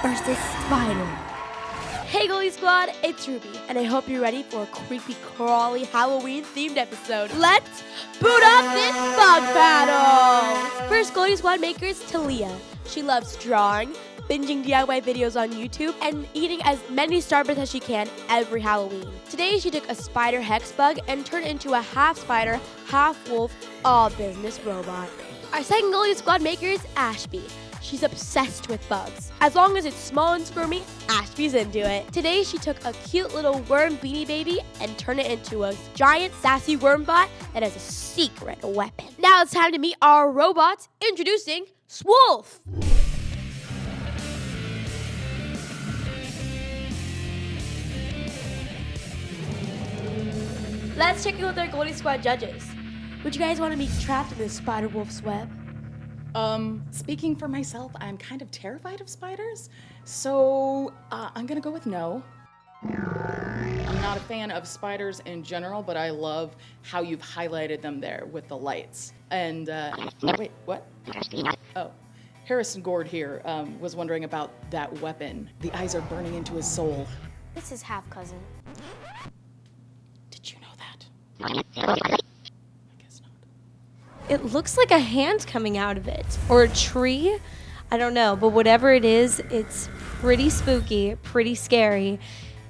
versus Spider. Hey Goldie Squad, it's Ruby, and I hope you're ready for a creepy, crawly, Halloween-themed episode. Let's boot up this bug battle! First Goldie Squad maker is Talia. She loves drawing, binging DIY videos on YouTube, and eating as many Starbursts as she can every Halloween. Today she took a spider Hexbug and turned it into a half spider, half wolf, all business robot. Our second Goldie Squad maker is Ashby. She's obsessed with bugs. As long as it's small and squirmy, Ashby's into it. Today she took a cute little worm Beanie baby and turned it into a giant sassy worm bot that has a secret weapon. Now it's time to meet our robots. Introducing Swolf. Let's check in with our Goldie Squad judges. Would you guys want to be trapped in this spider wolf's web? Speaking for myself, I'm kind of terrified of spiders, so I'm gonna go with no. I'm not a fan of spiders in general, but I love how you've highlighted them there with the lights. And, wait, what? Oh, Harrison Gord here was wondering about that weapon. The eyes are burning into his soul. This is half cousin. Did you know that? I guess not. It looks like a hand coming out of it. Or a tree. I don't know. But whatever it is, it's pretty spooky, pretty scary.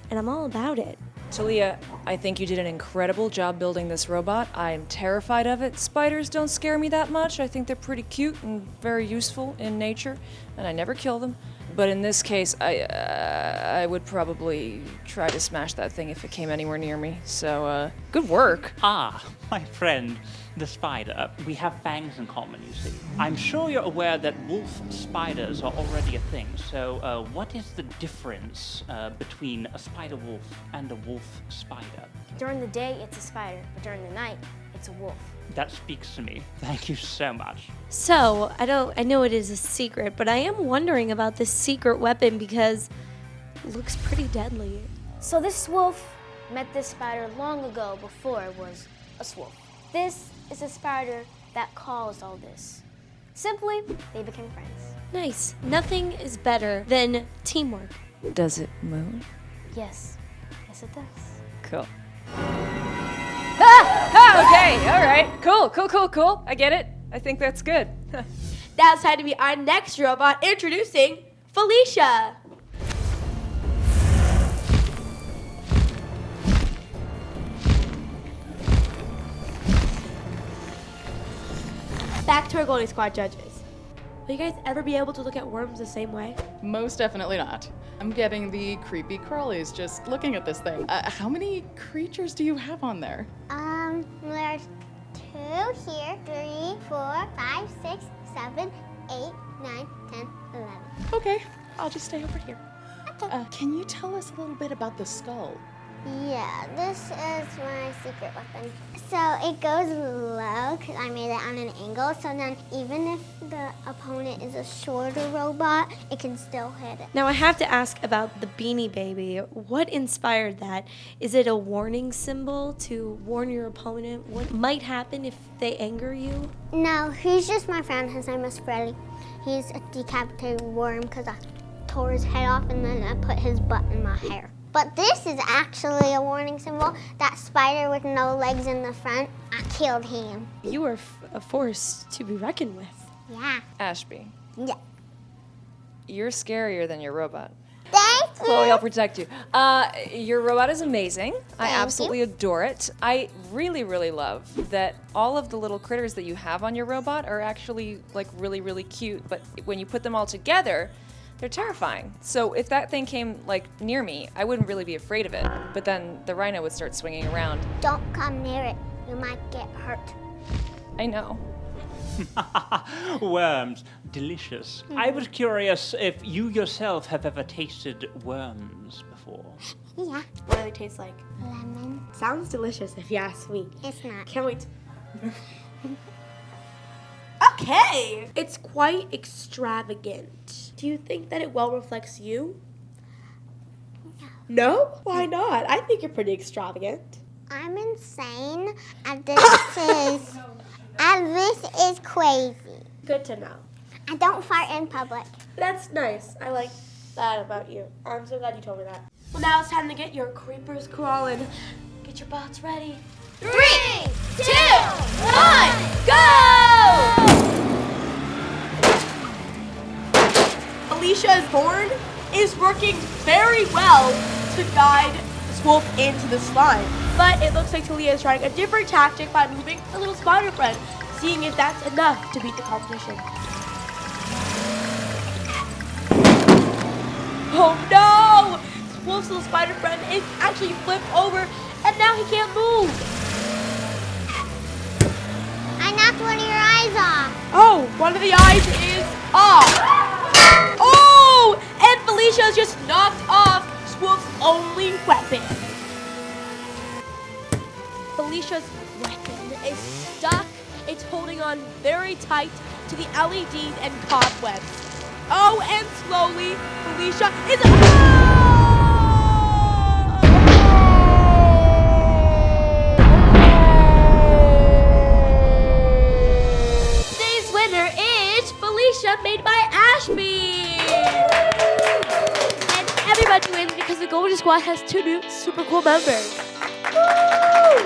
And I'm all about it. Talia, I think you did an incredible job building this robot. I'm terrified of it. Spiders don't scare me that much. I think they're pretty cute and very useful in nature. And I never kill them. But in this case, I would probably try to smash that thing if it came anywhere near me. So, good work. Ah, my friend, the spider. We have fangs in common, you see. I'm sure you're aware that wolf spiders are already a thing. So, what is the difference between a spider wolf and a wolf spider? During the day, it's a spider, but during the night, it's a wolf. That speaks to me. Thank you so much. So, I know it is a secret, but I am wondering about this secret weapon because it looks pretty deadly. So this wolf met this spider long ago before it was a swolf. This is a spider that caused all this. Simply, they became friends. Nice. Nothing is better than teamwork. Does it move? Yes. Yes, it does. Cool. Okay, all right. Cool. I get it. I think that's good. Now it's time to meet our next robot. Introducing Felicia. Back to our Goldie Squad judges. Will you guys ever be able to look at worms the same way? Most definitely not. I'm getting the creepy crawlies just looking at this thing. How many creatures do you have on there? There's 2 here, 3, 4, 5, 6, 7, 8, 9, 10, 11. Okay, I'll just stay over here. Okay. Can you tell us a little bit about the skull? Yeah, this is my secret weapon. So it goes low because I made it on an angle. So then even if the opponent is a shorter robot, it can still hit it. Now I have to ask about the Beanie Baby. What inspired that? Is it a warning symbol to warn your opponent what might happen if they anger you? No, he's just my friend. His name is Freddy. He's a decapitated worm because I tore his head off and then I put his butt in my hair. But this is actually a warning symbol. That spider with no legs in the front, I killed him. You are a force to be reckoned with. Yeah. Ashby, Yeah. you're scarier than your robot. Thank you. Chloe, I'll protect you. Your robot is amazing. I Thank absolutely adore it. I really, really love that all of the little critters that you have on your robot are actually like really, really cute. But when you put them all together, they're terrifying. So if that thing came like near me, I wouldn't really be afraid of it. But then the rhino would start swinging around. Don't come near it. You might get hurt. I know. Worms, delicious. I was curious if you yourself have ever tasted worms before. Yeah. What do they taste like? Lemon. Sounds delicious if you ask me. It's not. Can't wait. Okay. It's quite extravagant. Do you think that it well reflects you? No? Why not? I think you're pretty extravagant. I'm insane, and this is crazy. Good to know. I don't fart in public. That's nice. I like that about you. I'm so glad you told me that. Well, now it's time to get your creepers crawling. Get your bots ready. 3, 2, 1, go! Felicia's horn is working very well to guide Swolf into the slime. But it looks like Talia is trying a different tactic by moving the little spider friend, seeing if that's enough to beat the competition. Oh no! Swolf's little spider friend is actually flipped over and now he can't move. I knocked one of your eyes off. Oh, one of the eyes is off. Oh! And Felicia's just knocked off Swolf's only weapon. Felicia's weapon is stuck. It's holding on very tight to the LEDs and cobwebs. Oh, and slowly, Felicia is... Today's winner is Felicia, made by Ashby. And everybody wins because the Goldie Squad has 2 new super cool members. Woo!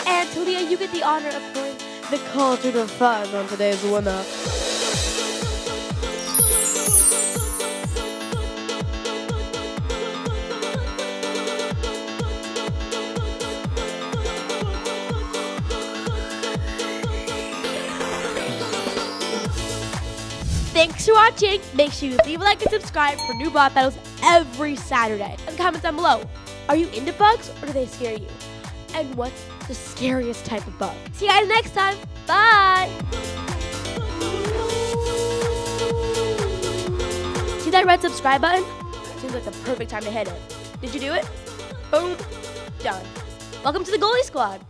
And Talia, you get the honor of throwing the call to the fun on today's winner. Thanks for watching. Make sure you leave a like and subscribe for new bot battles every Saturday. And comment down below, are you into bugs or do they scare you? And what's the scariest type of bug? See you guys next time. Bye. See that red subscribe button? Seems like the perfect time to hit it. Did you do it? Boom. Done. Welcome to the Goldie Squad.